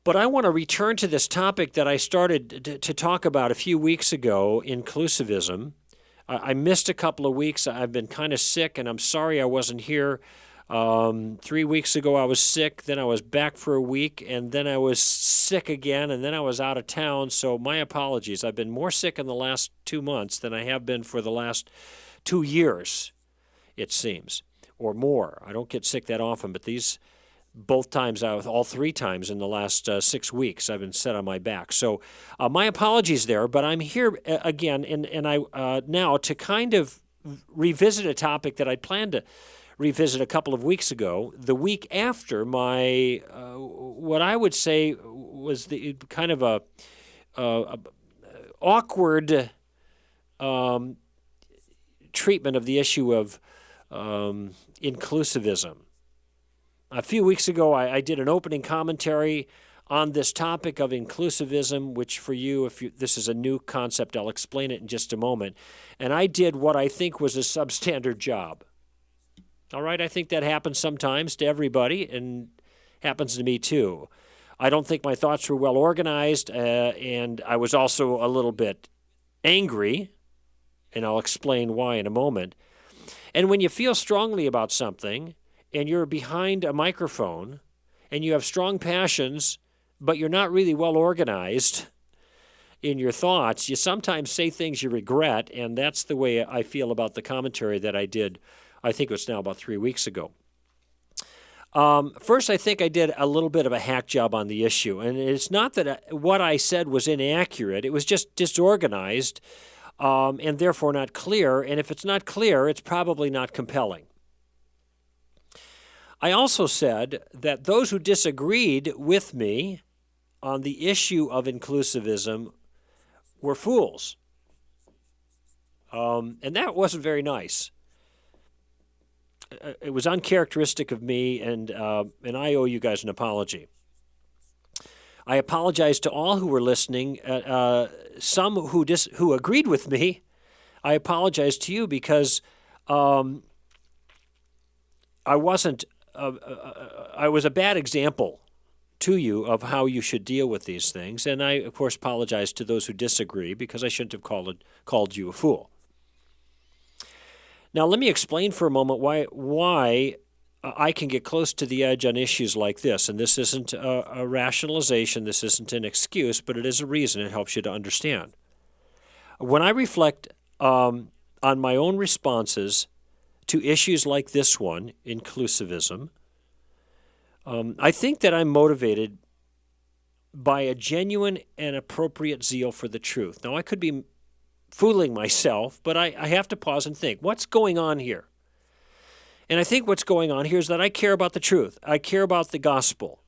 But I want to return to this topic that I started to talk about a few weeks ago, inclusivism. I missed a couple of weeks. I've been kind of sick, and I'm sorry I wasn't here. 3 weeks ago I was sick, then I was back for a week, and then I was sick again, and then I was out of town, so my apologies. I've been more sick in the last 2 months than I have been for the last 2 years, it seems, or more. I don't get sick that often, but all 3 times in the last 6 weeks, I've been set on my back. So my apologies there, but I'm here again, and I now to kind of revisit a topic that I planned to revisit a couple of weeks ago, the week after my, what I would say was the kind of a awkward treatment of the issue of inclusivism. A few weeks ago, I did an opening commentary on this topic of inclusivism, which for you, this is a new concept, I'll explain it in just a moment. And I did what I think was a substandard job. All right, I think that happens sometimes to everybody, and happens to me too. I don't think my thoughts were well organized, and I was also a little bit angry, and I'll explain why in a moment. And when you feel strongly about something, and you're behind a microphone, and you have strong passions, but you're not really well organized in your thoughts, you sometimes say things you regret, and that's the way I feel about the commentary that I did. I think it was now about 3 weeks ago. First, I think I did a little bit of a hack job on the issue, and it's not that what I said was inaccurate. It was just disorganized and therefore not clear, and if it's not clear, it's probably not compelling. I also said that those who disagreed with me on the issue of inclusivism were fools, and that wasn't very nice. It was uncharacteristic of me, and I owe you guys an apology. I apologize to all who were listening. Some who agreed with me, I apologize to you because I was a bad example to you of how you should deal with these things, and I, of course, apologize to those who disagree because I shouldn't have called you a fool. Now, let me explain for a moment why I can get close to the edge on issues like this. And this isn't a rationalization, this isn't an excuse, but it is a reason. It helps you to understand. When I reflect on my own responses to issues like this one, inclusivism, I think that I'm motivated by a genuine and appropriate zeal for the truth. Now, I could be fooling myself, but I have to pause and think, what's going on here? And I think what's going on here is that I care about the truth. I care about the gospel.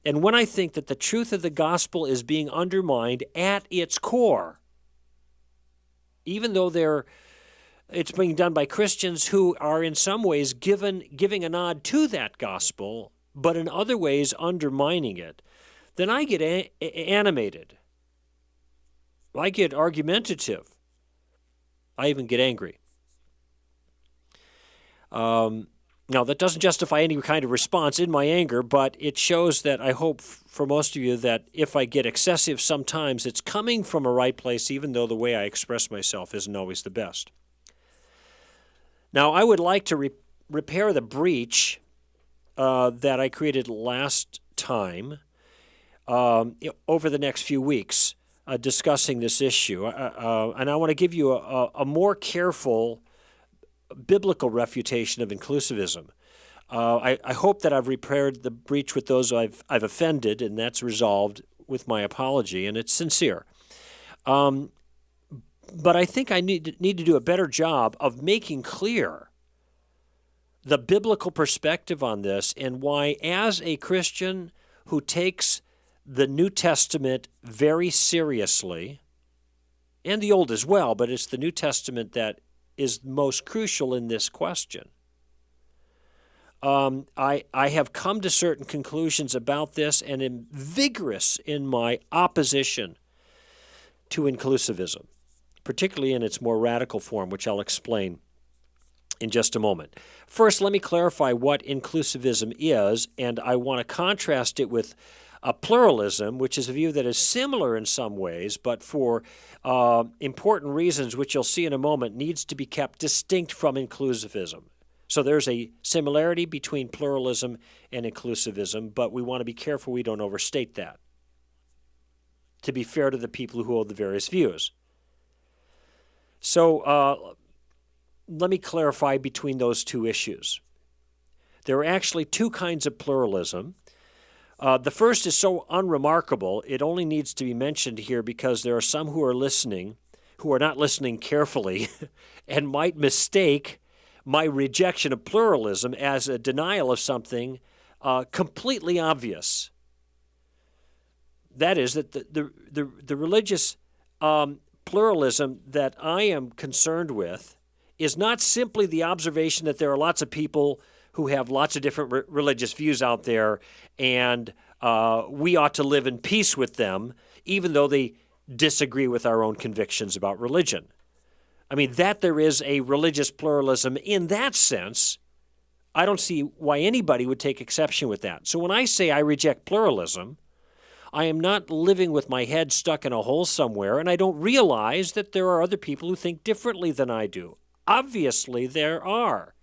And when I think that the truth of the gospel is being undermined at its core, even though it's being done by Christians who are in some ways giving a nod to that gospel, but in other ways undermining it, then I get animated. I get argumentative. I even get angry. Now, that doesn't justify any kind of response in my anger, but it shows that I hope for most of you that if I get excessive sometimes, it's coming from a right place, even though the way I express myself isn't always the best. Now, I would like to repair the breach that I created last time over the next few weeks. Discussing this issue, and I want to give you a more careful biblical refutation of inclusivism. I hope that I've repaired the breach with those I've offended, and that's resolved with my apology, and it's sincere. But I think I need to do a better job of making clear the biblical perspective on this and why, as a Christian who takes the New Testament very seriously, and the Old as well, but it's the New Testament that is most crucial in this question. I have come to certain conclusions about this and am vigorous in my opposition to inclusivism, particularly in its more radical form, which I'll explain in just a moment. First, let me clarify what inclusivism is, and I want to contrast it with Pluralism, which is a view that is similar in some ways, but for important reasons, which you'll see in a moment, needs to be kept distinct from inclusivism. So there's a similarity between pluralism and inclusivism, but we want to be careful we don't overstate that, to be fair to the people who hold the various views. So let me clarify between those two issues. There are actually two kinds of pluralism. The first is so unremarkable, it only needs to be mentioned here because there are some who are listening who are not listening carefully and might mistake my rejection of pluralism as a denial of something completely obvious. That is, that the religious pluralism that I am concerned with is not simply the observation that there are lots of people who have lots of different religious views out there, and we ought to live in peace with them, even though they disagree with our own convictions about religion. I mean, that there is a religious pluralism in that sense, I don't see why anybody would take exception with that. So when I say I reject pluralism, I am not living with my head stuck in a hole somewhere, and I don't realize that there are other people who think differently than I do. Obviously, there are.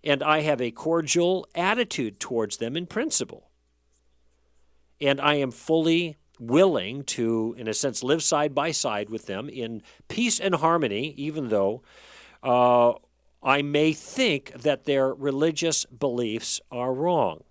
And I have a cordial attitude towards them in principle. And I am fully willing to, in a sense, live side by side with them in peace and harmony, even though I may think that their religious beliefs are wrong.